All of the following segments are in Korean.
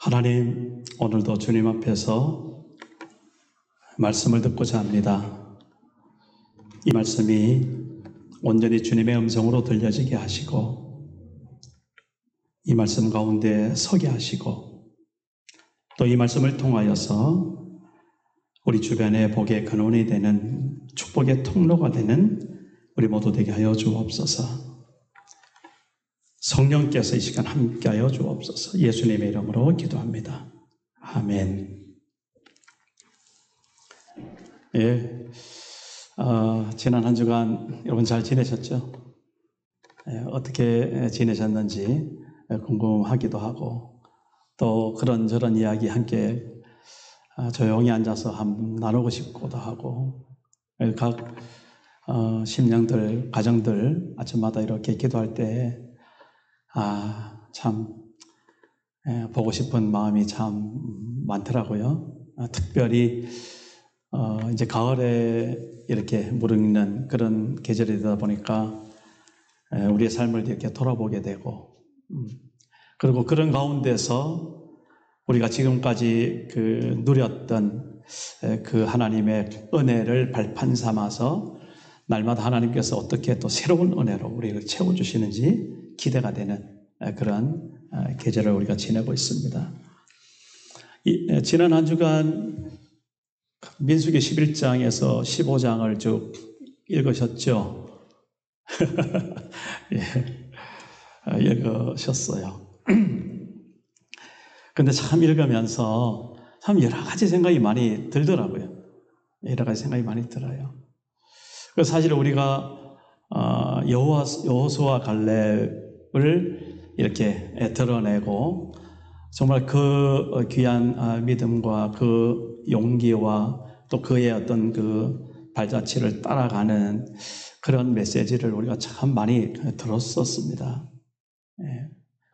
하나님, 오늘도 주님 앞에서 말씀을 듣고자 합니다. 이 말씀이 온전히 주님의 음성으로 들려지게 하시고, 이 말씀 가운데 서게 하시고, 또 이 말씀을 통하여서 우리 주변의 복의 근원이 되는, 축복의 통로가 되는 우리 모두 되게 하여 주옵소서. 성령께서 이 시간 함께하여 주옵소서. 예수님의 이름으로 기도합니다. 아멘. 예, 지난 한 주간 여러분 잘 지내셨죠? 어떻게 지내셨는지 궁금하기도 하고, 또 그런저런 이야기 함께 조용히 앉아서 한번 나누고 싶기도 하고, 각 심령들, 가정들 아침마다 이렇게 기도할 때 참 보고 싶은 마음이 참 많더라고요. 특별히 이제 가을에 이렇게 무르익는 그런 계절이 되다 보니까 우리의 삶을 이렇게 돌아보게 되고, 그리고 그런 가운데서 우리가 지금까지 누렸던 그 하나님의 은혜를 발판 삼아서 날마다 하나님께서 어떻게 또 새로운 은혜로 우리를 채워주시는지 기대가 되는 그런 계절을 우리가 지내고 있습니다. 지난 한 주간 민수기 11장에서 15장을 쭉 읽으셨죠? 예, 읽으셨어요. 근데 참 읽으면서 참 여러 가지 생각이 많이 들더라고요. 여러 가지 생각이 많이 들어요. 사실 우리가 여호수아 갈렙을 이렇게 드러내고 정말 그 귀한 믿음과 그 용기와 또 그의 어떤 그 발자취를 따라가는 그런 메시지를 우리가 참 많이 들었었습니다.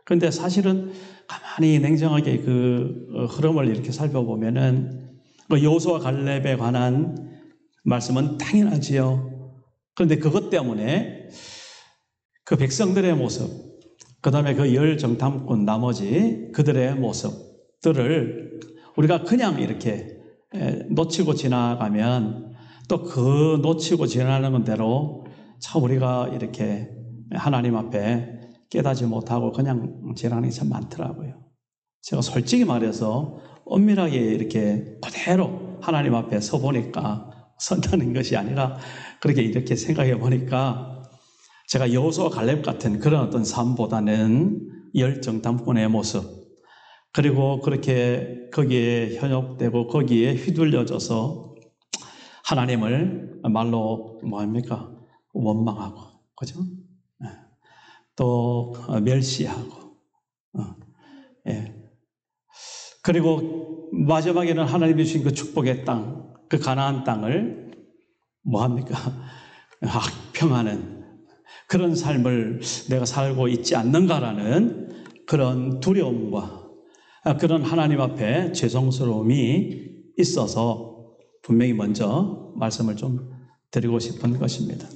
그런데 사실은 가만히 냉정하게 그 흐름을 이렇게 살펴보면은 그 여호수아 갈렙에 관한 말씀은 당연하지요. 그런데 그것 때문에 그 백성들의 모습, 그 다음에 그 열 정탐꾼 나머지 그들의 모습들을 우리가 그냥 이렇게 놓치고 지나가면 또 그 놓치고 지나가는 대로 참 우리가 이렇게 하나님 앞에 깨닫지 못하고 그냥 지나가는 게 참 많더라고요. 제가 솔직히 말해서 엄밀하게 이렇게 그대로 하나님 앞에 서 보니까, 선다는 것이 아니라 그렇게 이렇게 생각해 보니까 제가 여호수아 갈렙 같은 그런 어떤 삶보다는 열정탐꾼의 모습, 그리고 그렇게 거기에 현혹되고 거기에 휘둘려져서 하나님을 말로 뭐합니까? 원망하고, 그죠? 또 멸시하고, 그리고 마지막에는 하나님이 주신 그 축복의 땅, 그 가나안 땅을 뭐합니까? 악평하는 그런 삶을 내가 살고 있지 않는가라는 그런 두려움과 그런 하나님 앞에 죄송스러움이 있어서 분명히 먼저 말씀을 좀 드리고 싶은 것입니다.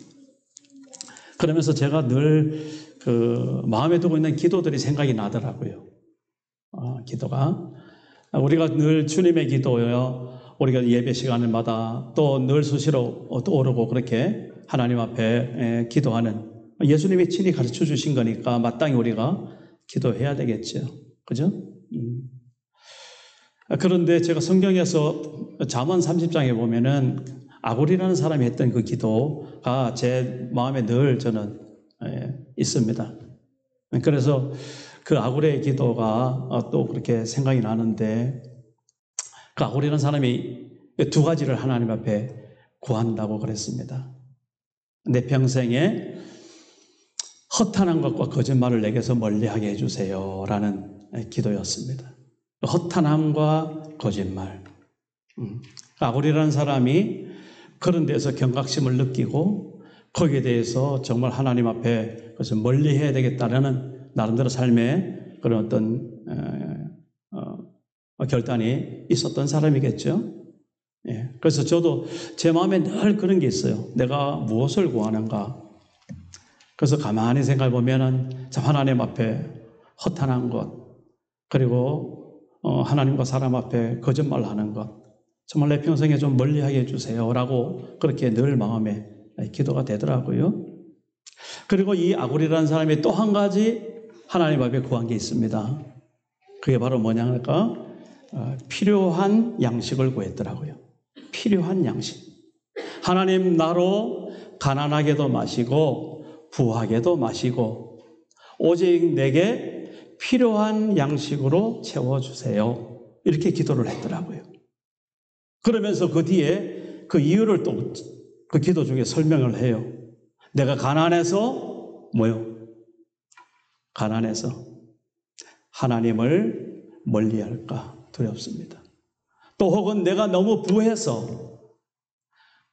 그러면서 제가 늘 그 마음에 두고 있는 기도들이 생각이 나더라고요. 기도가 우리가 늘 주님의 기도요, 우리가 예배 시간마다 또 늘 수시로 오르고 그렇게 하나님 앞에 기도하는, 예수님이 친히 가르쳐 주신 거니까 마땅히 우리가 기도해야 되겠죠. 그죠? 그런데 제가 성경에서 잠언 30장에 보면은 아굴이라는 사람이 했던 그 기도가 제 마음에 늘 저는 있습니다. 그래서 그 아굴의 기도가 또 그렇게 생각이 나는데, 그 아굴이라는 사람이 두 가지를 하나님 앞에 구한다고 그랬습니다. 내 평생에 허탄한 것과 거짓말을 내게서 멀리하게 해주세요 라는 기도였습니다. 허탄함과 거짓말. 아굴이라는 사람이 그런 데서 경각심을 느끼고 거기에 대해서 정말 하나님 앞에 그것을 멀리해야 되겠다라는 나름대로 삶의 그런 어떤 결단이 있었던 사람이겠죠. 그래서 저도 제 마음에 늘 그런 게 있어요. 내가 무엇을 구하는가. 그래서 가만히 생각해 보면은 참 하나님 앞에 허탄한 것, 그리고 하나님과 사람 앞에 거짓말하는 것 정말 내 평생에 좀 멀리하게 해주세요라고 그렇게 늘 마음에 기도가 되더라고요. 그리고 이 아굴이라는 사람이 또 한 가지 하나님 앞에 구한 게 있습니다. 그게 바로 뭐냐니까 필요한 양식을 구했더라고요. 필요한 양식. 하나님 나로 가난하게도 마시고 부하게도 마시고 오직 내게 필요한 양식으로 채워주세요. 이렇게 기도를 했더라고요. 그러면서 그 뒤에 그 이유를 또 그 기도 중에 설명을 해요. 내가 가난해서 가난해서 하나님을 멀리할까 두렵습니다. 또 혹은 내가 너무 부해서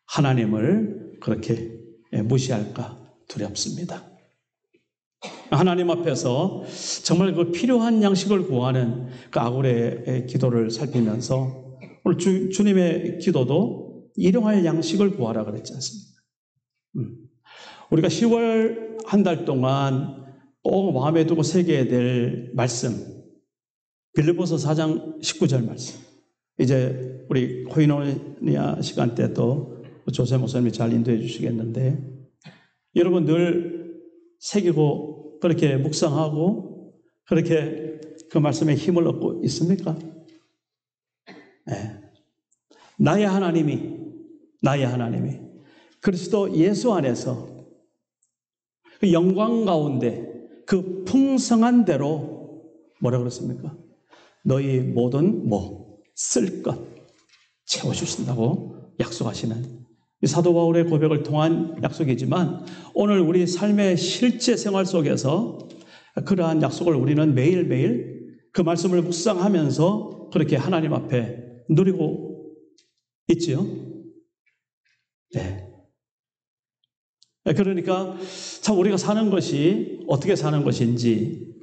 하나님을 그렇게 무시할까 두렵습니다. 하나님 앞에서 정말 그 필요한 양식을 구하는 그 아굴의 기도를 살피면서 오늘 주님의 기도도 일용할 양식을 구하라 그랬지 않습니까? 우리가 10월 한 달 동안 꼭 마음에 두고 새겨야 될 말씀, 빌립보서 4장 19절 말씀. 이제 우리 코이노니아 시간 때 또 조세 목사님이 잘 인도해 주시겠는데, 여러분 늘 새기고 그렇게 묵상하고 그렇게 그 말씀에 힘을 얻고 있습니까? 네. 나의 하나님이 그리스도 예수 안에서 그 영광 가운데 그 풍성한 대로 뭐라 그랬습니까? 너희 모든 쓸 것 채워주신다고 약속하시는 이 사도 바울의 고백을 통한 약속이지만 오늘 우리 삶의 실제 생활 속에서 그러한 약속을 우리는 매일매일 그 말씀을 묵상하면서 그렇게 하나님 앞에 누리고 있지요. 네. 그러니까 참 우리가 사는 것이 어떻게 사는 것인지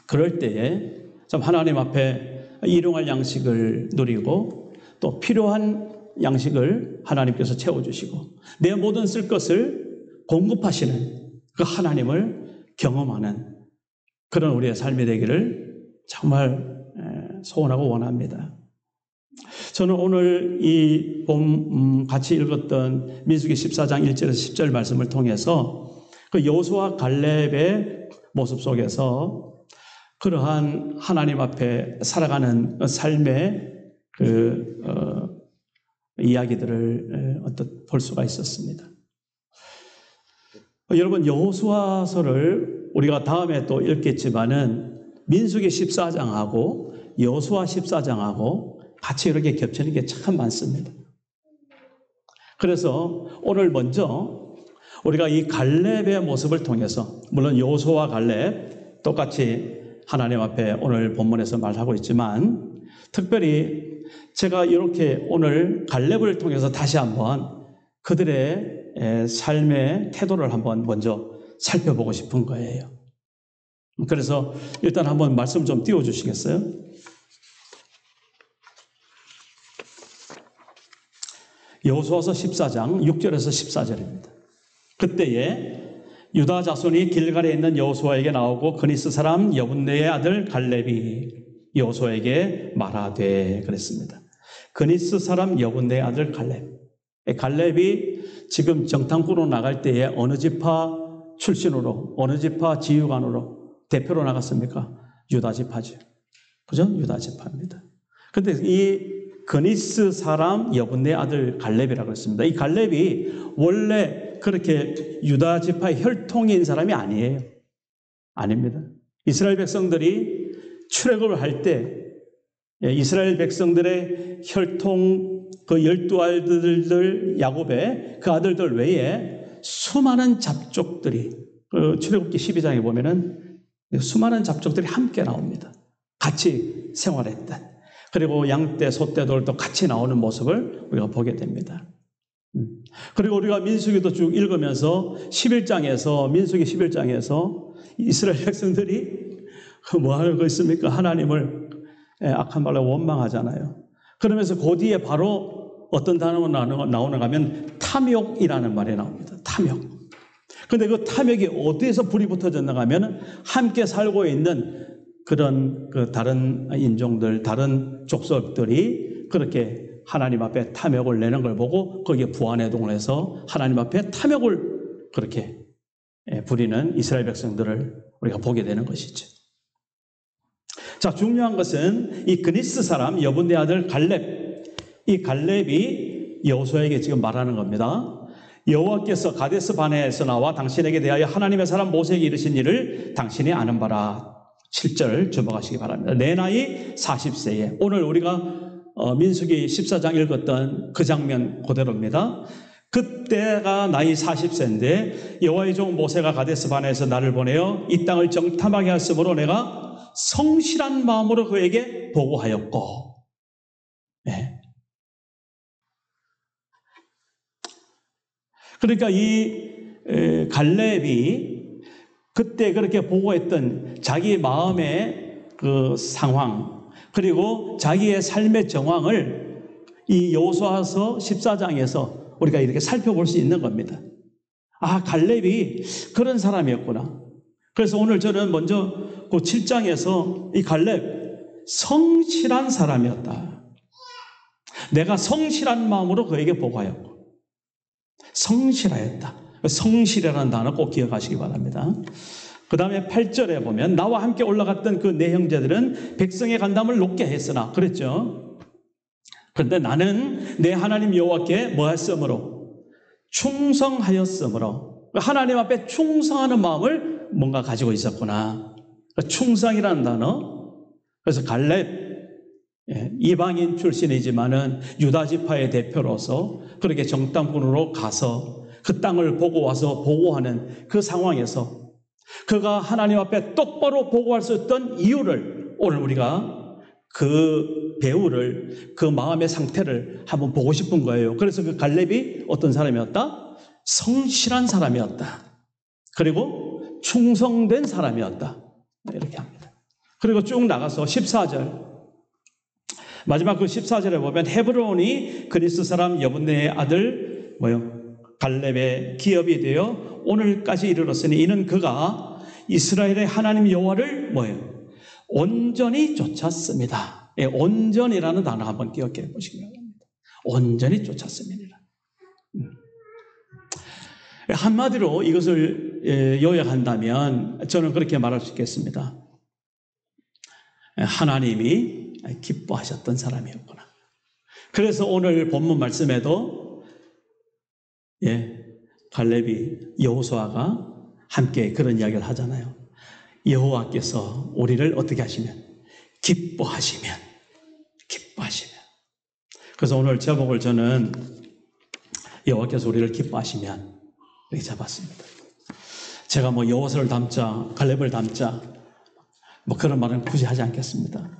그럴 때에 참 하나님 앞에 일용할 양식을 누리고 또 필요한 양식을 하나님께서 채워주시고 내 모든 쓸 것을 공급하시는 그 하나님을 경험하는 그런 우리의 삶이 되기를 정말 소원하고 원합니다. 저는 오늘 이 같이 읽었던 민수기 14장 1절에서 10절 말씀을 통해서 그 여호수아 갈렙의 모습 속에서 그러한 하나님 앞에 살아가는 삶의 이야기들을 볼 수가 있었습니다. 여러분 여호수아서를 우리가 다음에 또 읽겠지만은 민수기 14장하고 여호수아 14장하고 같이 이렇게 겹치는 게 참 많습니다. 그래서 오늘 먼저 우리가 이 갈렙의 모습을 통해서 물론 여호수아와 갈렙 똑같이 하나님 앞에 오늘 본문에서 말하고 있지만 특별히 제가 이렇게 오늘 갈렙을 통해서 다시 한번 그들의 삶의 태도를 한번 먼저 살펴보고 싶은 거예요. 그래서 일단 한번 말씀 좀 띄워주시겠어요? 여호수아서 14장 6절에서 14절입니다. 그때에 유다 자손이 길갈에 있는 여호수아에게 나오고 그니스 사람 여분네의 아들 갈렙이 여호수아에게 말하되 그랬습니다. 그니스 사람 여분네의 아들 갈렙. 갈렙이 지금 정탐꾼으로 나갈 때에 어느 지파 출신으로 어느 지파 지휘관으로 대표로 나갔습니까? 유다 지파죠. 그죠? 유다 지파입니다. 그런데 이 그니스 사람 여분네 아들 갈렙이라고 했습니다. 이 갈렙이 원래 그렇게 유다 지파의 혈통인 사람이 아니에요. 아닙니다. 이스라엘 백성들이 출애굽을 할 때 이스라엘 백성들의 혈통 그 12아들들 야곱의 그 아들들 외에 수많은 잡족들이 그 출애굽기 12장에 보면은 수많은 잡족들이 함께 나옵니다. 같이 생활했던 그리고 양떼, 소떼들도 같이 나오는 모습을 우리가 보게 됩니다. 그리고 우리가 민수기도 쭉 읽으면서 11장에서 민수기 11장에서 이스라엘 백성들이 뭐 하는 거 있습니까? 하나님을 악한 말로 원망하잖아요. 그러면서 그 뒤에 바로 어떤 단어가 나오는가 하면 탐욕이라는 말이 나옵니다. 탐욕. 그런데 그 탐욕이 어디에서 불이 붙어졌는가 하면 함께 살고 있는 그런 그 다른 인종들, 다른 족속들이 그렇게 하나님 앞에 탐욕을 내는 걸 보고 거기에 부안해동을 해서 하나님 앞에 탐욕을 그렇게 부리는 이스라엘 백성들을 우리가 보게 되는 것이죠. 자, 중요한 것은 이 그니스 사람 여분의 아들 갈렙, 이 갈렙이 여호수아에게 지금 말하는 겁니다. 여호와께서 가데스 바네아에서 나와 당신에게 대하여 하나님의 사람 모세에게 이르신 일을 당신이 아는 바라. 7절 접어가시기 바랍니다. 내 나이 40세에 오늘 우리가 민수기 14장 읽었던 그 장면 그대로입니다. 그때가 나이 40세인데 여호와의 종 모세가 가데스 바네아에서 나를 보내어 이 땅을 정탐하게 하였으므로 내가 성실한 마음으로 그에게 보고하였고, 네. 그러니까 이 갈렙이 그때 그렇게 보고했던 자기 마음의 그 상황, 그리고 자기의 삶의 정황을 이 여호수아서 14장에서 우리가 이렇게 살펴볼 수 있는 겁니다. 아, 갈렙이 그런 사람이었구나. 그래서 오늘 저는 먼저 그 7장에서 이 갈렙 성실한 사람이었다. 내가 성실한 마음으로 그에게 보고하였고, 성실하였다. 성실이라는 단어 꼭 기억하시기 바랍니다. 그 다음에 8절에 보면 나와 함께 올라갔던 그 네 형제들은 백성의 간담을 높게 했으나, 그랬죠. 그런데 나는 내 하나님 여호와께 뭐 했으므로? 충성하였으므로. 하나님 앞에 충성하는 마음을 뭔가 가지고 있었구나. 충성이라는 단어. 그래서 갈렙, 이방인 출신이지만은 유다 지파의 대표로서 그렇게 정탐꾼으로 가서 그 땅을 보고 와서 보고하는 그 상황에서 그가 하나님 앞에 똑바로 보고할 수 있던 이유를 오늘 우리가 그 배우를, 그 마음의 상태를 한번 보고 싶은 거예요. 그래서 그 갈렙이 어떤 사람이었다? 성실한 사람이었다. 그리고 충성된 사람이었다. 이렇게 합니다. 그리고 쭉 나가서 14절. 마지막 그 14절에 보면 헤브론이 그리스 사람 여분네의 아들 갈렙의 기업이 되어 오늘까지 이르렀으니 이는 그가 이스라엘의 하나님 여호와를 온전히 쫓았습니다. 온전이라는 단어 한번 기억해 보시기 바랍니다. 온전히 쫓았습니다. 한마디로 이것을 요약한다면 저는 그렇게 말할 수 있겠습니다. 하나님이 기뻐하셨던 사람이었구나. 그래서 오늘 본문 말씀에도 갈렙이 여호수아가 함께 그런 이야기를 하잖아요. 여호와께서 우리를 어떻게 하시면? 기뻐하시면. 그래서 오늘 제목을 저는 여호와께서 우리를 기뻐하시면 이렇게 잡았습니다. 제가 여호수아를 담자, 갈렙을 담자 그런 말은 굳이 하지 않겠습니다.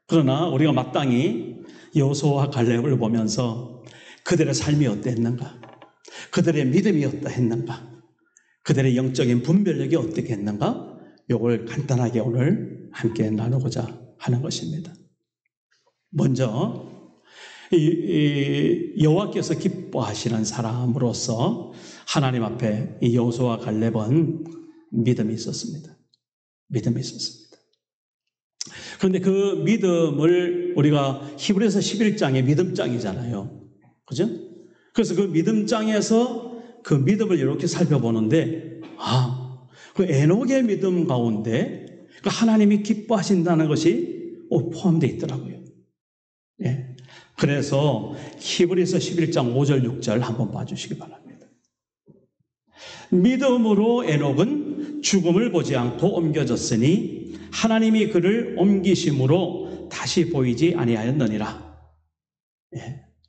그러나 우리가 마땅히 여호수아와 갈렙을 보면서 그들의 삶이 어땠는가, 그들의 믿음이 어떠했는가, 그들의 영적인 분별력이 어떻게 했는가, 이걸 간단하게 오늘 함께 나누고자 하는 것입니다. 먼저 여호와께서 기뻐하시는 사람으로서 하나님 앞에 이 여호수아와 갈렙은 믿음이 있었습니다. 그런데 그 믿음을 우리가 히브리서 11장의 믿음장이잖아요. 그죠? 그래서 그 믿음장에서 그 믿음을 이렇게 살펴보는데, 그 에녹의 믿음 가운데 그 하나님이 기뻐하신다는 것이 포함되어 있더라고요. 그래서 히브리서 11장 5절 6절 한번 봐주시기 바랍니다. 믿음으로 에녹은 죽음을 보지 않고 옮겨졌으니 하나님이 그를 옮기심으로 다시 보이지 아니하였느니라.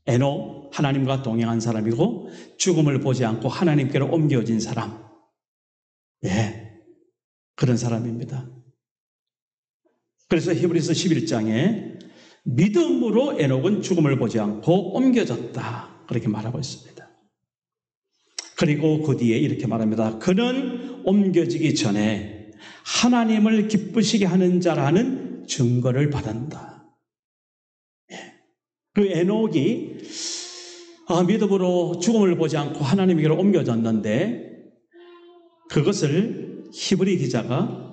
에녹, 하나님과 동행한 사람이고 죽음을 보지 않고 하나님께로 옮겨진 사람. 그런 사람입니다. 그래서 히브리서 11장에 믿음으로 에녹은 죽음을 보지 않고 옮겨졌다. 그렇게 말하고 있습니다. 그리고 그 뒤에 이렇게 말합니다. 그는 옮겨지기 전에 하나님을 기쁘시게 하는 자라는 증거를 받았다. 그 에녹이 믿음으로 죽음을 보지 않고 하나님에게로 옮겨졌는데 그것을 히브리 기자가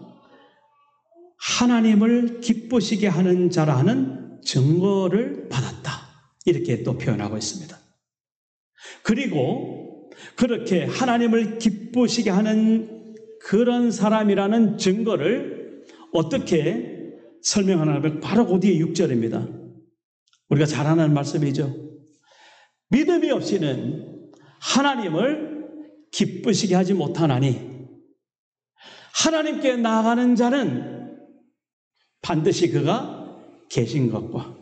하나님을 기쁘시게 하는 자라 하는 증거를 받았다. 이렇게 또 표현하고 있습니다. 그리고 그렇게 하나님을 기쁘시게 하는 그런 사람이라는 증거를 어떻게 설명하냐면 바로 그 뒤에 6절입니다. 우리가 잘 아는 말씀이죠. 믿음이 없이는 하나님을 기쁘시게 하지 못하나니 하나님께 나아가는 자는 반드시 그가 계신 것과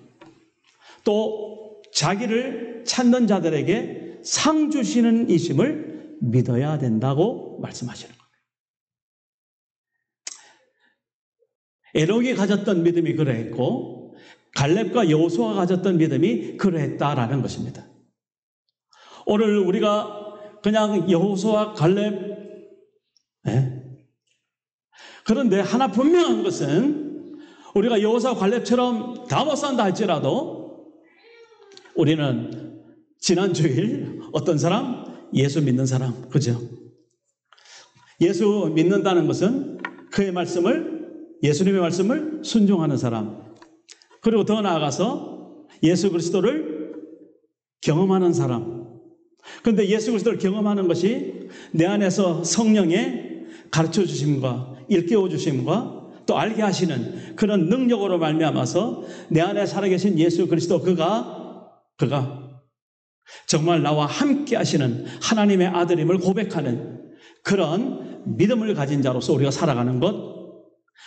또 자기를 찾는 자들에게 상 주시는 이심을 믿어야 된다고 말씀하시는 겁니다. 에녹이 가졌던 믿음이 그러했고 갈렙과 여호수아가 가졌던 믿음이 그러했다라는 것입니다. 오늘 우리가 그냥 여호수아, 갈렙, 그런데 하나 분명한 것은 우리가 여호수아, 갈렙처럼 다 못 산다 할지라도 우리는 지난 주일 어떤 사람? 예수 믿는 사람, 그죠? 예수 믿는다는 것은 그의 말씀을, 예수님의 말씀을 순종하는 사람, 그리고 더 나아가서 예수 그리스도를 경험하는 사람. 그런데 예수 그리스도를 경험하는 것이 내 안에서 성령의 가르쳐 주심과 일깨워 주심과 또 알게 하시는 그런 능력으로 말미암아서 내 안에 살아계신 예수 그리스도 그가 정말 나와 함께 하시는 하나님의 아들임을 고백하는 그런 믿음을 가진 자로서 우리가 살아가는 것,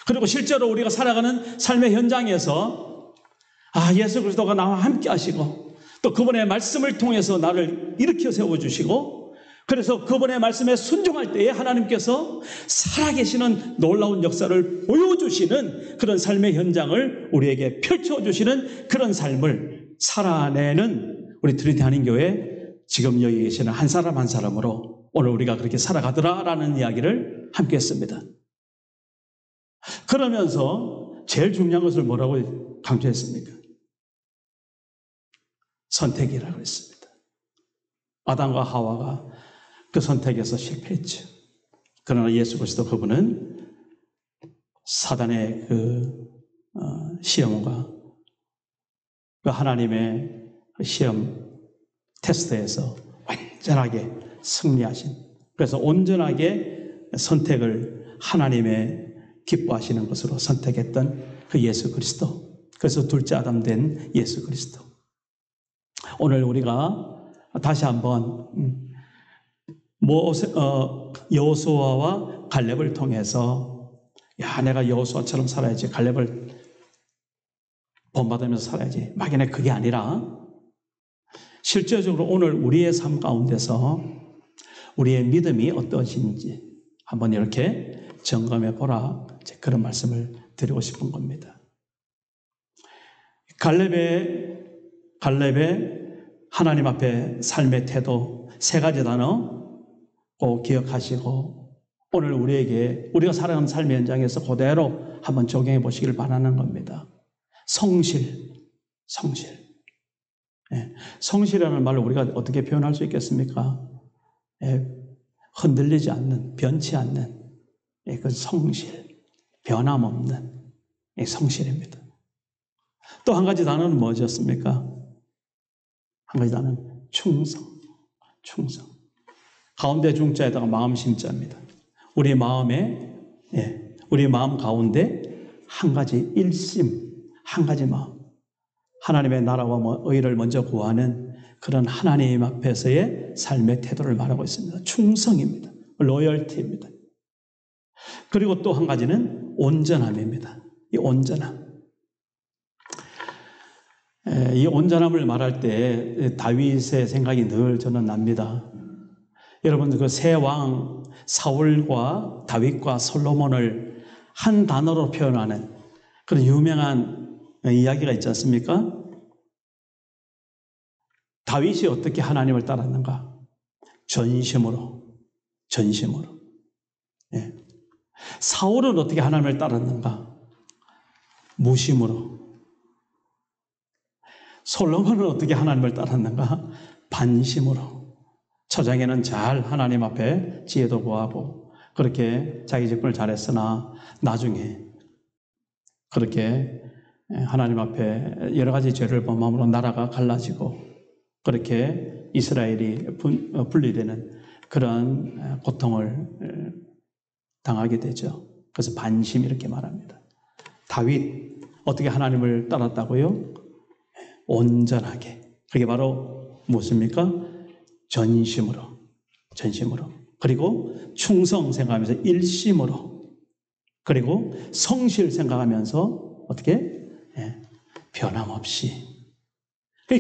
그리고 실제로 우리가 살아가는 삶의 현장에서 예수 그리스도가 나와 함께 하시고 또 그분의 말씀을 통해서 나를 일으켜 세워주시고 그래서 그분의 말씀에 순종할 때에 하나님께서 살아계시는 놀라운 역사를 보여주시는 그런 삶의 현장을 우리에게 펼쳐주시는 그런 삶을 살아내는 우리 트리티 한인교회 지금 여기 계시는 한 사람 한 사람으로 오늘 우리가 그렇게 살아가더라라는 이야기를 함께 했습니다. 그러면서 제일 중요한 것을 뭐라고 강조했습니까? 선택이라고 했습니다. 아담과 하와가 그 선택에서 실패했죠. 그러나 예수 그리스도 그분은 사단의 그 시험과 그 하나님의 시험 테스트에서 완전하게 승리하신, 그래서 온전하게 선택을 하나님의 기뻐하시는 것으로 선택했던 그 예수 그리스도, 그래서 둘째 아담 된 예수 그리스도. 오늘 우리가 다시 한번 여호수아와 갈렙을 통해서 내가 여호수아처럼 살아야지, 갈렙을 본받으면서 살아야지, 막연히 그게 아니라 실제적으로 오늘 우리의 삶 가운데서 우리의 믿음이 어떠신지 한번 이렇게 점검해 보라, 그런 말씀을 드리고 싶은 겁니다. 갈렙의 하나님 앞에 삶의 태도, 세 가지 단어 꼭 기억하시고 오늘 우리가 살아가는 삶의 현장에서 그대로 한번 적용해 보시길 바라는 겁니다. 성실. 성실이라는 말로 우리가 어떻게 표현할 수 있겠습니까? 흔들리지 않는, 변치 않는 그 성실, 변함없는 성실입니다. 또 한 가지 단어는 뭐였습니까? 한 가지 단어는 충성. 가운데 중자에다가 마음 심자입니다. 우리 마음 가운데 한 가지 일심, 한 가지 마음. 하나님의 나라와 의를 먼저 구하는 그런 하나님 앞에서의 삶의 태도를 말하고 있습니다. 충성입니다. 로열티입니다. 그리고 또 한 가지는 온전함입니다. 이 온전함. 이 온전함을 말할 때 다윗의 생각이 늘 저는 납니다. 여러분, 그 세 왕 사울과 다윗과 솔로몬을 한 단어로 표현하는 그런 유명한 이야기가 있지 않습니까? 다윗이 어떻게 하나님을 따랐는가? 전심으로. 사울은 어떻게 하나님을 따랐는가? 무심으로. 솔로몬은 어떻게 하나님을 따랐는가? 반심으로. 초장에는 잘 하나님 앞에 지혜도 구하고 그렇게 자기 직분을 잘했으나 나중에 그렇게 하나님 앞에 여러 가지 죄를 범함으로 나라가 갈라지고 그렇게 이스라엘이 분리되는 그런 고통을 당하게 되죠. 그래서 반심 이렇게 말합니다. 다윗 어떻게 하나님을 따랐다고요? 온전하게. 그게 바로 무엇입니까? 전심으로. 그리고 충성 생각하면서 일심으로. 그리고 성실 생각하면서 어떻게? 변함없이.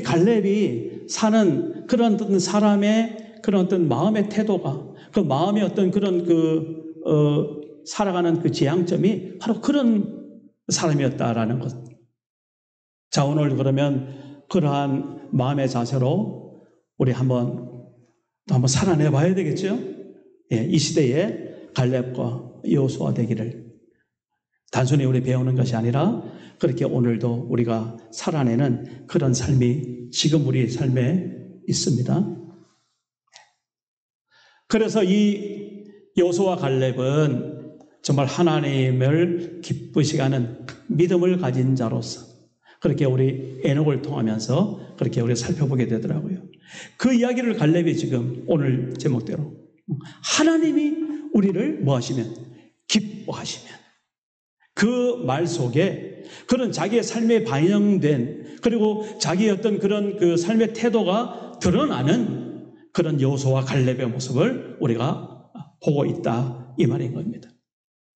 갈렙이 사는 그런 어떤 사람의 그런 어떤 마음의 태도가 그 마음의 어떤 그런 살아가는 그 지향점이 바로 그런 사람이었다라는 것. 자, 오늘 그러면 그러한 마음의 자세로 우리 한번 살아내 봐야 되겠죠? 이 시대에 갈렙과 여호수아 되기를 단순히 우리 배우는 것이 아니라 그렇게 오늘도 우리가 살아내는 그런 삶이 지금 우리의 삶에 있습니다. 그래서 이 여호수아 갈렙은 정말 하나님을 기쁘시게 하는 믿음을 가진 자로서 그렇게 우리 에녹을 통하면서 그렇게 우리가 살펴보게 되더라고요. 그 이야기를 갈렙이 지금 오늘 제목대로 하나님이 우리를 뭐 하시면? 기뻐하시면. 그 말 속에 그런 자기의 삶에 반영된 그리고 자기의 어떤 그런 그 삶의 태도가 드러나는 그런 여호수아 갈렙의 모습을 우리가 보고 있다 이 말인 겁니다.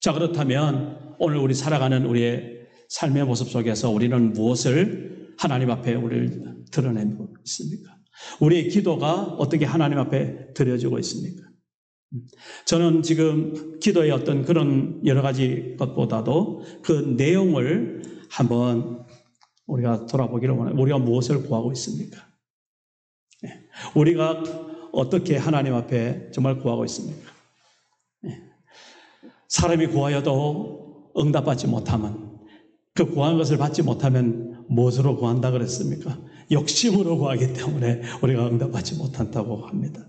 자, 그렇다면 오늘 우리 살아가는 우리의 삶의 모습 속에서 우리는 무엇을 하나님 앞에 우리를 드러내고 있습니까? 우리의 기도가 어떻게 하나님 앞에 드려지고 있습니까? 저는 지금 기도의 어떤 그런 여러 가지 것보다도 그 내용을 한번 우리가 돌아보기를 원해요. 우리가 무엇을 구하고 있습니까? 우리가 어떻게 하나님 앞에 정말 구하고 있습니까? 사람이 구하여도 응답받지 못하면 그 구한 것을 받지 못하면 무엇으로 구한다 그랬습니까? 욕심으로 구하기 때문에 우리가 응답받지 못한다고 합니다.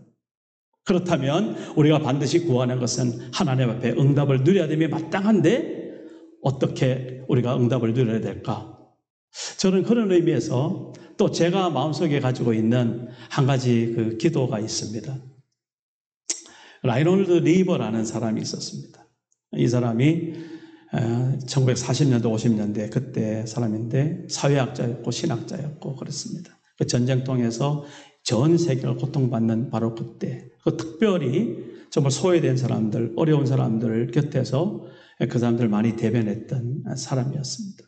그렇다면 우리가 반드시 구하는 것은 하나님 앞에 응답을 누려야 됨이 마땅한데 어떻게 우리가 응답을 누려야 될까? 저는 그런 의미에서 또 제가 마음속에 가지고 있는 한 가지 그 기도가 있습니다. 라이놀드 리버라는 사람이 있었습니다. 이 사람이 1940년대, 50년대 그때 사람인데 사회학자였고 신학자였고 그렇습니다. 그 전쟁 통해서 전 세계를 고통받는 바로 그때 특별히 정말 소외된 사람들, 어려운 사람들 곁에서 그 사람들 많이 대변했던 사람이었습니다.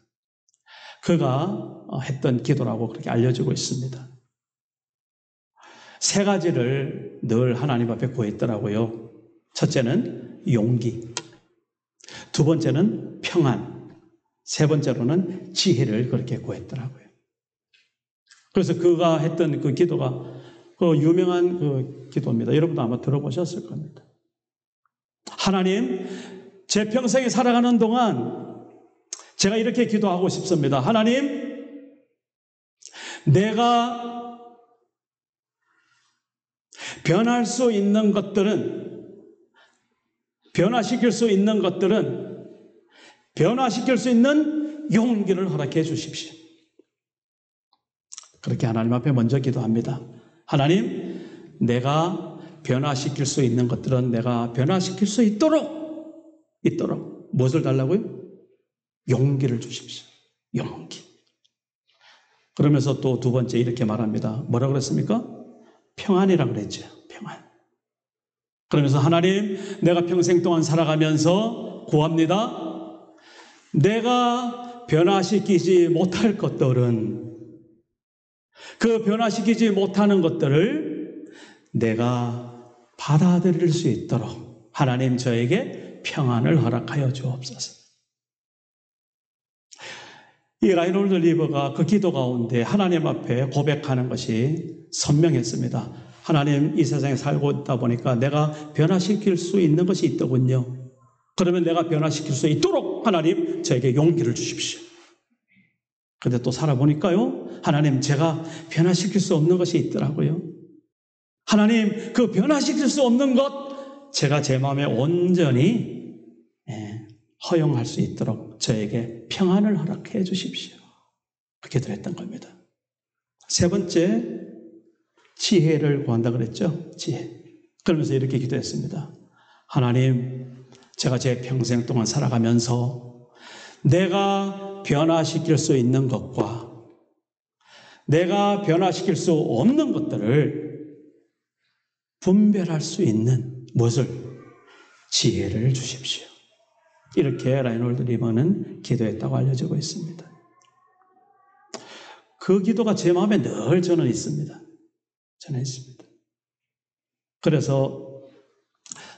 그가 했던 기도라고 그렇게 알려지고 있습니다. 3가지를 늘 하나님 앞에 구했더라고요. 첫째는 용기, 2번째는 평안, 3번째로는 지혜를 그렇게 구했더라고요. 그래서 그가 했던 그 기도가 그 유명한 그 기도입니다. 여러분도 아마 들어보셨을 겁니다. 하나님, 제 평생에 살아가는 동안 제가 이렇게 기도하고 싶습니다. 하나님, 내가 변할 수 있는 것들은, 변화시킬 수 있는 것들은 변화시킬 수 있는 용기를 허락해 주십시오. 그렇게 하나님 앞에 먼저 기도합니다. 하나님, 내가 변화시킬 수 있는 것들은 내가 변화시킬 수 있도록 무엇을 달라고요? 용기를 주십시오. 용기. 그러면서 또 2번째 이렇게 말합니다. 뭐라고 그랬습니까? 평안이라고 그랬죠. 평안. 그러면서 하나님, 내가 평생 동안 살아가면서 구합니다. 내가 변화시키지 못할 것들은 그 변화시키지 못하는 것들을 내가 받아들일 수 있도록 하나님 저에게 평안을 허락하여 주옵소서. 이 라이놀드 리버가 그 기도 가운데 하나님 앞에 고백하는 것이 선명했습니다. 하나님, 이 세상에 살고 있다 보니까 내가 변화시킬 수 있는 것이 있더군요. 그러면 내가 변화시킬 수 있도록 하나님 저에게 용기를 주십시오. 그런데 또 살아보니까요, 하나님, 제가 변화시킬 수 없는 것이 있더라고요. 하나님, 그 변화시킬 수 없는 것 제가 제 마음에 온전히 허용할 수 있도록 저에게 평안을 허락해 주십시오. 기도를 했던 겁니다. 세 번째, 지혜를 구한다 그랬죠? 지혜. 그러면서 이렇게 기도했습니다. 하나님, 제가 제 평생 동안 살아가면서 내가 변화시킬 수 있는 것과 내가 변화시킬 수 없는 것들을 분별할 수 있는 무엇을? 지혜를 주십시오. 이렇게 라이놀드 리먼은 기도했다고 알려지고 있습니다. 그 기도가 제 마음에 늘 저는 있습니다. 저는 있습니다. 그래서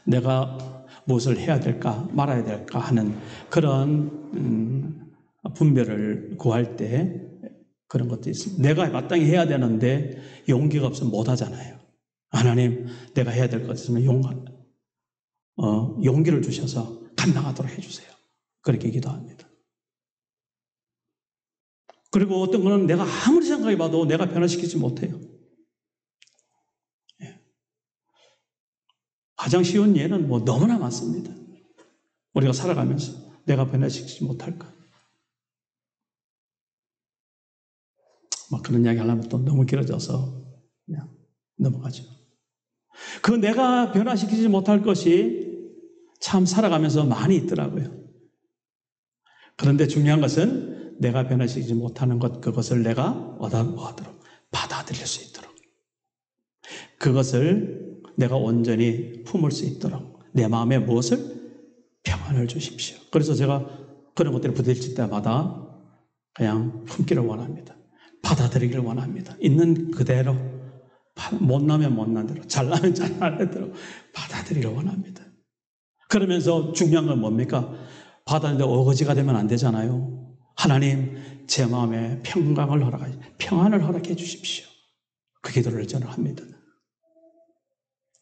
내가 무엇을 해야 될까 말아야 될까 하는 그런 분별을 구할 때 그런 것도 있습니다. 내가 마땅히 해야 되는데 용기가 없으면 못 하잖아요. 하나님, 내가 해야 될 것 있으면 용기를 주셔서 감당하도록 해주세요. 그렇게 기도합니다. 그리고 어떤 거는 내가 아무리 생각해봐도 내가 변화시키지 못해요. 가장 쉬운 예는 뭐 너무나 많습니다. 우리가 살아가면서 내가 변화시키지 못할까? 뭐 그런 이야기 하려면 또 너무 길어져서 그냥 넘어가죠. 그 내가 변화시키지 못할 것이 참 살아가면서 많이 있더라고요. 그런데 중요한 것은 내가 변화시키지 못하는 것, 그것을 내가 뭐하도록 받아들일 수 있도록, 그것을 내가 온전히 품을 수 있도록 내 마음에 무엇을? 평안을 주십시오. 그래서 제가 그런 것들이 부딪힐 때마다 그냥 품기를 원합니다. 받아들이기를 원합니다. 있는 그대로, 못나면 못난 대로, 잘나면 잘나는 대로 받아들이기를 원합니다. 그러면서 중요한 건 뭡니까? 받아들이는데 어거지가 되면 안 되잖아요. 하나님, 제 마음에 평안을 허락해 주십시오. 그 기도를 저는 합니다.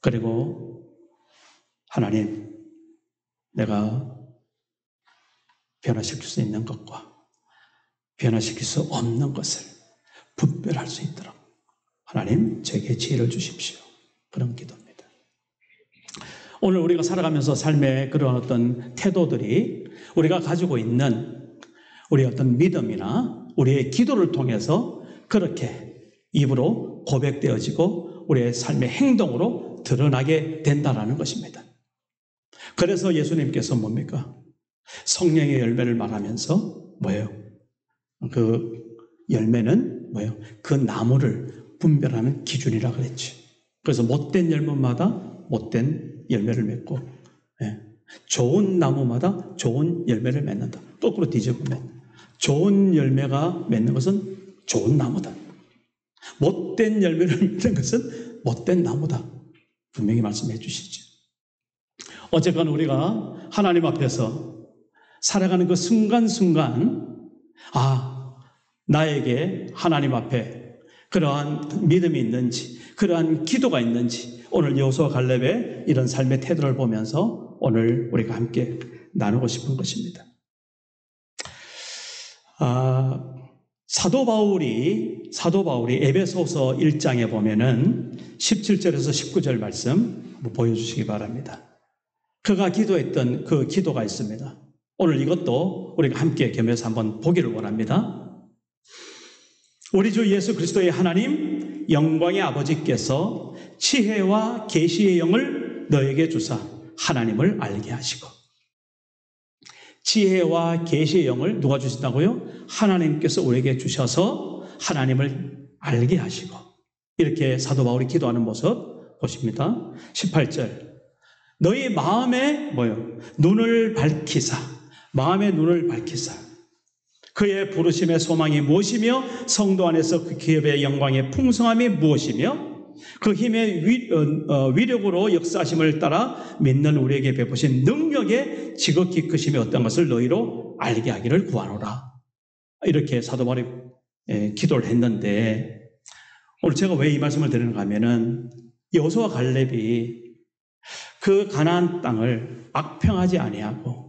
그리고 하나님, 내가 변화시킬 수 있는 것과 변화시킬 수 없는 것을 분별할 수 있도록 하나님, 제게 지혜를 주십시오. 그런 기도입니다. 오늘 우리가 살아가면서 삶의 그런 어떤 태도들이 우리가 가지고 있는 우리의 어떤 믿음이나 우리의 기도를 통해서 그렇게 입으로 고백되어지고 우리의 삶의 행동으로 드러나게 된다는 것입니다. 그래서 예수님께서 뭡니까? 성령의 열매를 말하면서 뭐예요? 그 열매는 뭐예요? 그 나무를 분별하는 기준이라 그랬죠. 그래서 못된 열매마다 못된 열매를 맺고, 좋은 나무마다 좋은 열매를 맺는다. 거꾸로 뒤집으면 좋은 열매가 맺는 것은 좋은 나무다. 못된 열매를 맺는 것은 못된 나무다. 분명히 말씀해 주시죠. 어쨌건 우리가 하나님 앞에서 살아가는 그 순간순간, 나에게 하나님 앞에 그러한 믿음이 있는지, 그러한 기도가 있는지, 오늘 여호수아 갈렙의 이런 삶의 태도를 보면서 오늘 우리가 함께 나누고 싶은 것입니다. 사도 바울이 에베소서 1장에 보면은 17절에서 19절 말씀 보여주시기 바랍니다. 그가 기도했던 그 기도가 있습니다. 오늘 이것도 우리가 함께 겸해서 한번 보기를 원합니다. 우리 주 예수 그리스도의 하나님 영광의 아버지께서 지혜와 계시의 영을 너에게 주사 하나님을 알게 하시고, 지혜와 계시의 영을 누가 주신다고요? 하나님께서 우리에게 주셔서 하나님을 알게 하시고, 이렇게 사도 바울이 기도하는 모습 보십니다. 18절, 너희 마음의 눈을 밝히사, 마음의 눈을 밝히사, 그의 부르심의 소망이 무엇이며 성도 안에서 그 기업의 영광의 풍성함이 무엇이며 그 힘의 위력으로 역사하심을 따라 믿는 우리에게 베푸신 능력의 지극히 크심이 어떤 것을 너희로 알게 하기를 구하노라. 이렇게 사도 바울이 기도를 했는데, 오늘 제가 왜 이 말씀을 드리는가 하면은 여호수아 갈렙이 그 가나안 땅을 악평하지 아니하고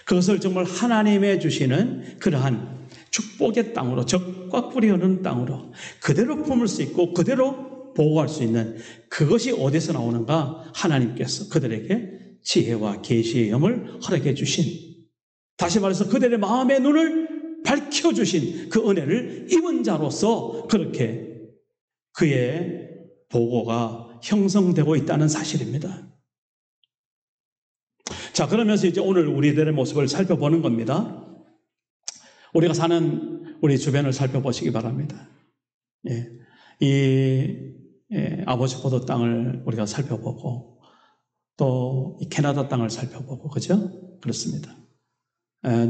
그것을 정말 하나님의 주시는 그러한 축복의 땅으로, 적과 꿀이 흐르는 땅으로 그대로 품을 수 있고 그대로 보호할 수 있는, 그것이 어디서 나오는가? 하나님께서 그들에게 지혜와 계시의 영을 허락해 주신 다시 말해서 그들의 마음의 눈을 밝혀주신 그 은혜를 입은 자로서 그렇게 그의 보고가 형성되고 있다는 사실입니다. 자, 그러면서 이제 오늘 우리들의 모습을 살펴보는 겁니다. 우리가 사는 우리 주변을 살펴보시기 바랍니다. 아버지 포도 땅을 우리가 살펴보고 또 이 캐나다 땅을 살펴보고, 그죠? 그렇습니다.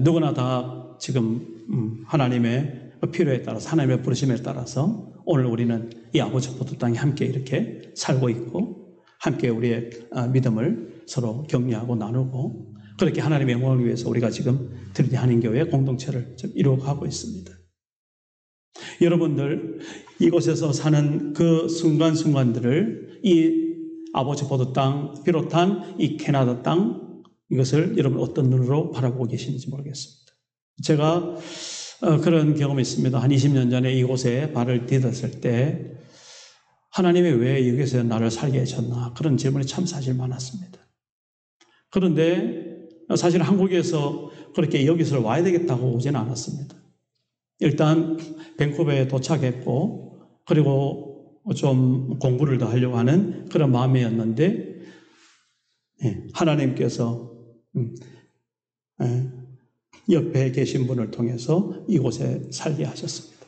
누구나 다 지금 하나님의 필요에 따라서, 하나님의 부르심에 따라서 오늘 우리는 이 아버지 포도 땅에 함께 이렇게 살고 있고, 함께 우리의 믿음을 서로 격려하고 나누고, 그렇게 하나님의 영광을 위해서 우리가 지금 트리티 한인교회 공동체를 좀 이루어가고 있습니다. 여러분들, 이곳에서 사는 그 순간순간들을 이 아버지 포도 땅 비롯한 이 캐나다 땅, 이것을 여러분 어떤 눈으로 바라보고 계시는지 모르겠습니다. 제가 그런 경험이 있습니다. 한 20년 전에 이곳에 발을 디뎠을 때 하나님이 왜 여기서 나를 살게 하셨나, 그런 질문이 참 사실 많았습니다. 그런데 사실 한국에서 그렇게 여기서 와야 되겠다고 오지는 않았습니다. 일단 밴쿠버에 도착했고, 그리고 좀 공부를 더 하려고 하는 그런 마음이었는데, 하나님께서 옆에 계신 분을 통해서 이곳에 살게 하셨습니다.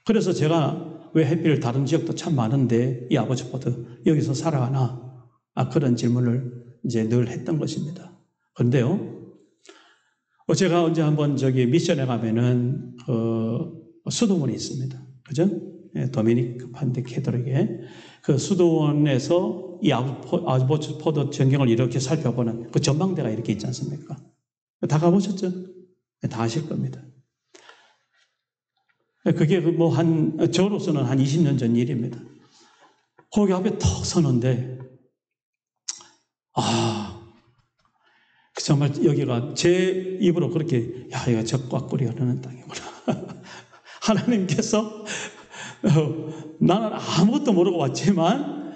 그래서 제가 왜 하필 다른 지역도 참 많은데 이 아버지 포도 여기서 살아가나, 그런 질문을 이제 늘 했던 것입니다. 그런데요, 제가 언제 한번 미션에 가면은 수도원이 있습니다. 그죠? 도미니크 판데 캐톨릭에 그 수도원에서 이 아버지 포도 전경을 이렇게 살펴보는 그 전망대가 이렇게 있지 않습니까? 다 가보셨죠? 다 아실 겁니다. 그게 저로서는 한 20년 전 일입니다. 거기 앞에 턱 서는데, 정말 여기가 제 입으로 그렇게, 이거 적과 꿀이 흐르는 땅이구나. 하나님께서 나는 아무것도 모르고 왔지만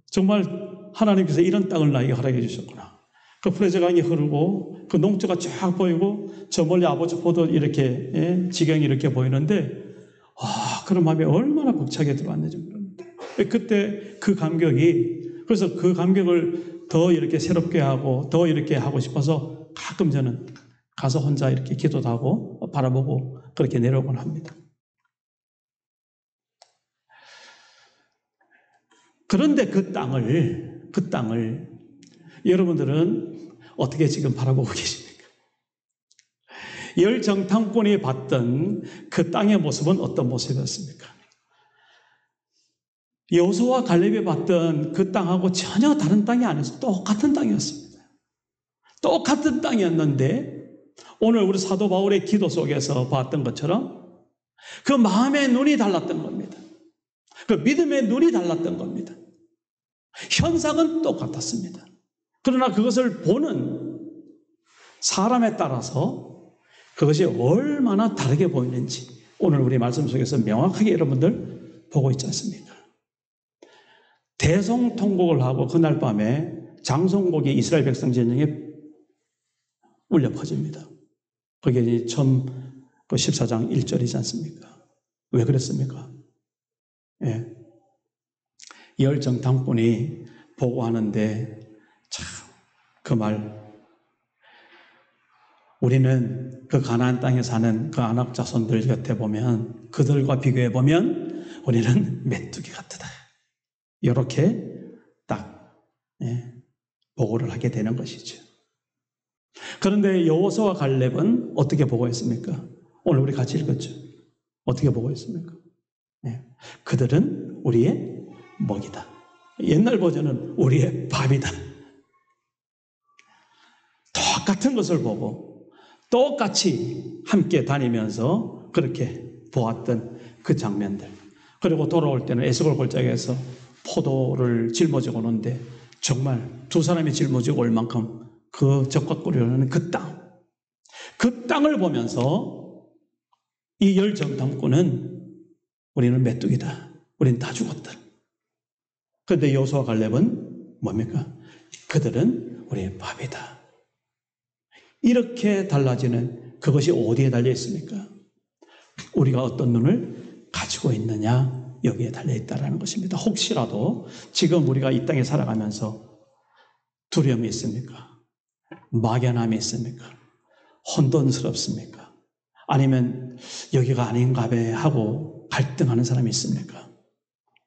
정말 하나님께서 이런 땅을 나에게 허락해 주셨구나. 그 프레저 강이 흐르고 그 농지가 쫙 보이고 저 멀리 아버지 포도 이렇게 지경이 이렇게 보이는데, 그런 마음이 얼마나 벅차게 들어왔는지 모릅니다. 그때 그 감격이, 그래서 그 감격을 더 이렇게 새롭게 하고 더 이렇게 하고 싶어서 가끔 저는 가서 혼자 이렇게 기도도 하고 바라보고 그렇게 내려오곤 합니다. 그런데 그 땅을 여러분들은 어떻게 지금 바라보고 계십니까? 열정탐꾼이 봤던 그 땅의 모습은 어떤 모습이었습니까? 여호수아와 갈렙이 봤던 그 땅하고 전혀 다른 땅이 아니었어요. 똑같은 땅이었습니다. 똑같은 땅이었는데 오늘 우리 사도 바울의 기도 속에서 봤던 것처럼 그 마음의 눈이 달랐던 겁니다. 그 믿음의 눈이 달랐던 겁니다. 현상은 똑같았습니다. 그러나 그것을 보는 사람에 따라서 그것이 얼마나 다르게 보이는지 오늘 우리 말씀 속에서 명확하게 여러분들 보고 있지 않습니까? 대성통곡을 하고 그날 밤에 장송곡이 이스라엘 백성 전쟁에 울려 퍼집니다. 그게 처음 14장 1절이지 않습니까? 왜 그랬습니까? 열정탐꾼이 보고하는데 참 그 말, 우리는 그 가나안 땅에 사는 그 아낙 자손들 곁에 보면, 그들과 비교해 보면 우리는 메뚜기 같다. 이렇게 딱 보고를 하게 되는 것이죠. 그런데 여호수아와 갈렙은 어떻게 보고했습니까? 오늘 우리 같이 읽었죠. 어떻게 보고했습니까? 그들은 우리의 먹이다. 옛날 버전은 우리의 밥이다. 똑같은 것을 보고 똑같이 함께 다니면서 그렇게 보았던 그 장면들. 그리고 돌아올 때는 에스골 골짜기에서 포도를 짊어지고 오는데 정말 두 사람이 짊어지고 올 만큼 그 적과 꿀이 흐르는 그 땅. 그 땅을 보면서 이 열정탐꾼은 우리는 메뚜기다. 우리는 다 죽었다. 그런데 여호수아 갈렙은 뭡니까? 그들은 우리의 밥이다. 이렇게 달라지는 그것이 어디에 달려 있습니까? 우리가 어떤 눈을 가지고 있느냐, 여기에 달려 있다는 것입니다. 혹시라도 지금 우리가 이 땅에 살아가면서 두려움이 있습니까? 막연함이 있습니까? 혼돈스럽습니까? 아니면 여기가 아닌가 봐 하고 갈등하는 사람이 있습니까?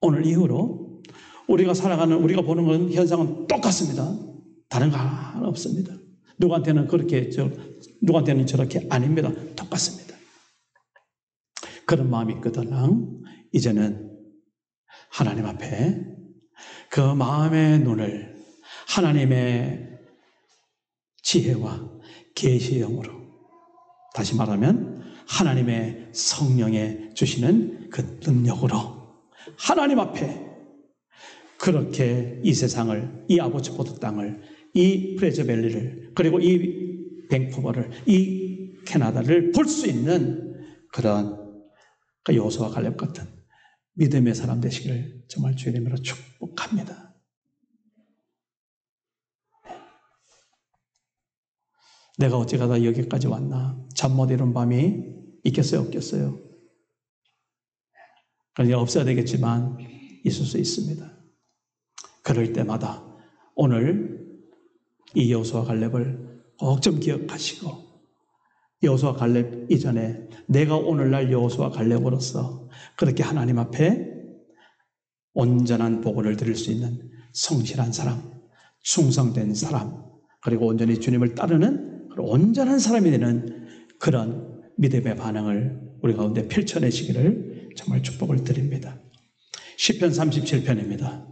오늘 이후로 우리가 살아가는, 우리가 보는 건 현상은 똑같습니다. 다른 거 하나 없습니다. 누구한테는 그렇게, 누구한테는 저렇게 아닙니다. 똑같습니다. 그런 마음이 있거든. 이제는 하나님 앞에 그 마음의 눈을 하나님의 지혜와 계시의 영으로, 다시 말하면 하나님의 성령에 주시는 그 능력으로 하나님 앞에 그렇게 이 세상을, 이 아보츠포드 땅을, 이 프레저밸리를, 그리고 이 밴쿠버를, 이 캐나다를 볼 수 있는 그런 여호수아 갈렙 같은 믿음의 사람 되시기를 정말 주의 이름으로 축복합니다. 내가 어찌 가다 여기까지 왔나? 잠 못 이룬 밤이 있겠어요? 없겠어요? 그러니 없어야 되겠지만 있을 수 있습니다. 그럴 때마다 오늘 이 여호수아 갈렙을 꼭 좀 기억하시고, 여호수아 갈렙 이전에 내가 오늘날 여호수아 갈렙으로서 그렇게 하나님 앞에 온전한 복을 드릴 수 있는 성실한 사람, 충성된 사람, 그리고 온전히 주님을 따르는 그런 온전한 사람이 되는 그런 믿음의 반응을 우리 가운데 펼쳐내시기를 정말 축복을 드립니다. 시편 37편입니다.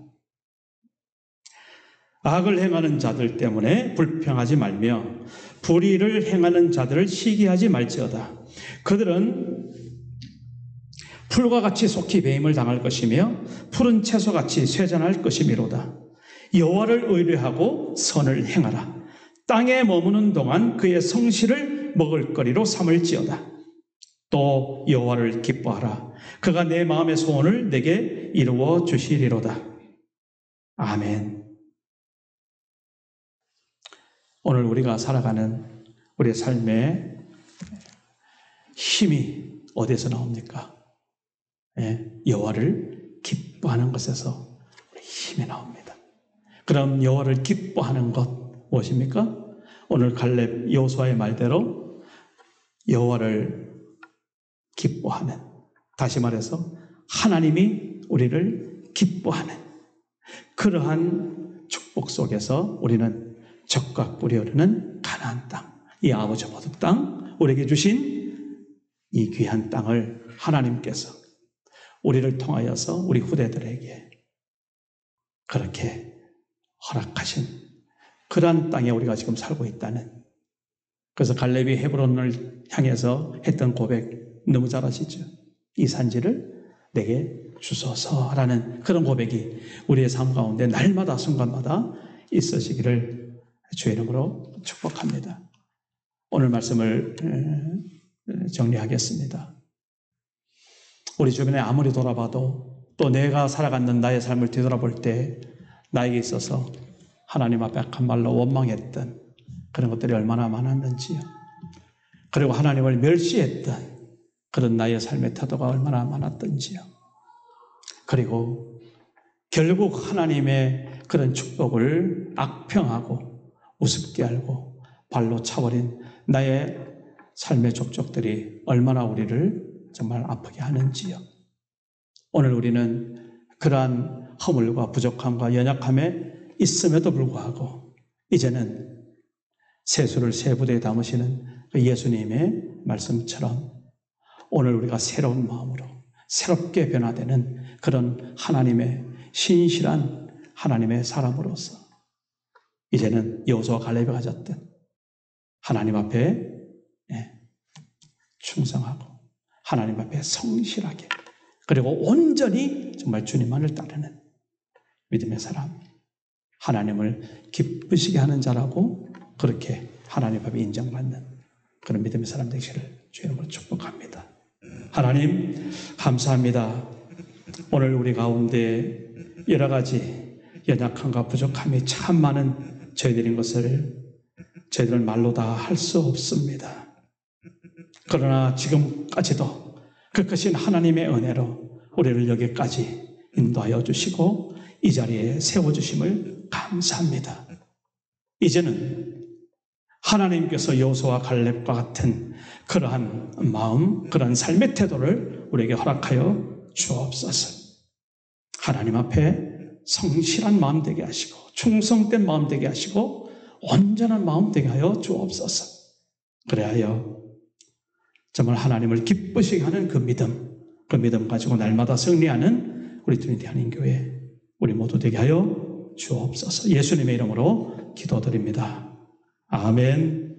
악을 행하는 자들 때문에 불평하지 말며 불의를 행하는 자들을 시기하지 말지어다. 그들은 풀과 같이 속히 배임을 당할 것이며 푸른 채소같이 쇠잔할 것이미로다. 여호와를 의뢰하고 선을 행하라. 땅에 머무는 동안 그의 성실을 먹을거리로 삼을지어다. 또 여호와를 기뻐하라. 그가 내 마음의 소원을 내게 이루어 주시리로다. 아멘. 오늘 우리가 살아가는 우리의 삶의 힘이 어디에서 나옵니까? 여호와를 기뻐하는 것에서 힘이 나옵니다. 그럼 여호와를 기뻐하는 것 무엇입니까? 오늘 갈렙 여호수아의 말대로 여호와를 기뻐하는, 다시 말해서 하나님이 우리를 기뻐하는 그러한 축복 속에서 우리는 적과 꿀이 흐르는 가나안 땅, 이 아보츠포드 땅, 우리에게 주신 이 귀한 땅을 하나님께서 우리를 통하여서 우리 후대들에게 그렇게 허락하신 그러한 땅에 우리가 지금 살고 있다는, 그래서 갈렙이 헤브론을 향해서 했던 고백 너무 잘 아시죠? 이 산지를 내게 주소서라는 그런 고백이 우리의 삶 가운데 날마다 순간마다 있으시기를 주의 이름으로 축복합니다. 오늘 말씀을 정리하겠습니다. 우리 주변에 아무리 돌아봐도 또 내가 살아가는 나의 삶을 뒤돌아볼 때 나에게 있어서 하나님 앞에 한 말로 원망했던 그런 것들이 얼마나 많았는지요. 그리고 하나님을 멸시했던 그런 나의 삶의 태도가 얼마나 많았던지요. 그리고 결국 하나님의 그런 축복을 악평하고 우습게 알고 발로 차버린 나의 삶의 족적들이 얼마나 우리를 정말 아프게 하는지요. 오늘 우리는 그러한 허물과 부족함과 연약함에 있음에도 불구하고 이제는 세수를 세 부대에 담으시는 그 예수님의 말씀처럼 오늘 우리가 새로운 마음으로 새롭게 변화되는 그런 하나님의 신실한 하나님의 사람으로서 이제는 여호수아 갈렙이 가졌던 하나님 앞에 충성하고 하나님 앞에 성실하게 그리고 온전히 정말 주님만을 따르는 믿음의 사람, 하나님을 기쁘시게 하는 자라고 그렇게 하나님 앞에 인정받는 그런 믿음의 사람 되시기를 주의 이름으로 축복합니다. 하나님 감사합니다. 오늘 우리 가운데 여러 가지 연약함과 부족함이 참 많은 저희들인 것을 저희들은 말로 다 할 수 없습니다. 그러나 지금까지도 그 크신 하나님의 은혜로 우리를 여기까지 인도하여 주시고 이 자리에 세워주심을 감사합니다. 이제는 하나님께서 여호수아와 갈렙과 같은 그러한 마음, 그러한 삶의 태도를 우리에게 허락하여 주옵소서. 하나님 앞에 성실한 마음 되게 하시고 충성된 마음 되게 하시고 온전한 마음 되게 하여 주옵소서. 그래하여 정말 하나님을 기쁘시게 하는 그 믿음 가지고 날마다 승리하는 우리 트리니티 한인교회 우리 모두 되게 하여 주옵소서. 예수님의 이름으로 기도드립니다. 아멘.